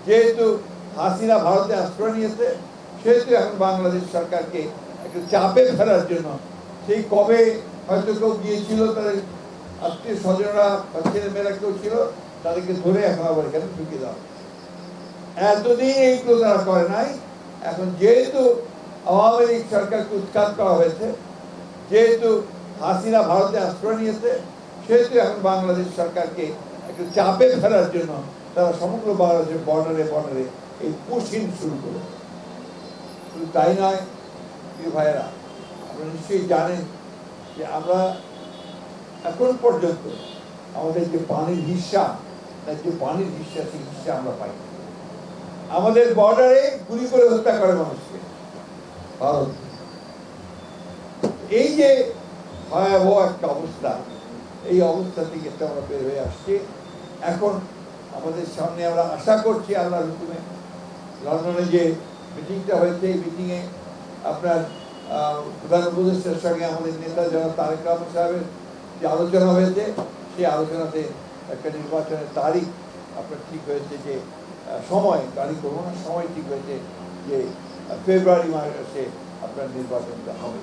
যেহেতু হাসিনা ভারতে আশ্রয় নিয়েছে, সেহেতু এখন বাংলাদেশ সরকারকে একটু চাপে ফেলার জন্য, সেই কবে হয়তো কেউ গিয়েছিল, তাদের আত্মীয় স্বজনরা বা ছেলেমেয়েরা কেউ ছিল, তাদেরকে ধরে এখন আবার এখানে ঢুকিয়ে দেওয়া। এতদিন এইগুলো তারা করে নাই। এখন যেহেতু আওয়ামী লীগ সরকারকে উৎখাত করা হয়েছে, যেহেতু হাসিনা ভারতে আশ্রয় নিয়েছে, সেহেতু এখন বাংলাদেশ সরকারকে একটু চাপে ফেলার জন্য তারা সমগ্র বাংলাদেশের বর্ডারে এই পুশিং শুরু করে। শুধু তাই নয়, প্রিয় ভাইয়েরা, আপনারা নিশ্চয়ই জানেন যে আমরা এখন পর্যন্ত আমাদের যে পানির হিস্সা, সেই হিস্সা আমরা পাই। আমাদের বর্ডারে গুলি করে হত্যা করে মানুষকে ভারত। এই যে ভয়াবহ একটা অবস্থা, এই অবস্থা থেকে আমরা বের হয়ে আসছি। এখন আমাদের সামনে আমরা আশা করছি আল্লাহর হুকুমে লন্ডনে যে মিটিংটা হয়েছে, এই মিটিংয়ে আপনার প্রধান উপদেষ্টার সঙ্গে আমাদের নেতা জনাব তারেক রহমান সাহেবের যে আলোচনা হয়েছে, সেই আলোচনাতে একটা নির্বাচনের তারিখ আপনার ঠিক হয়েছে, যে সময় তারিখ হবো না, সময় ঠিক হয়েছে যে ফেব্রুয়ারি মাসে আপনার নির্বাচনটা হবে।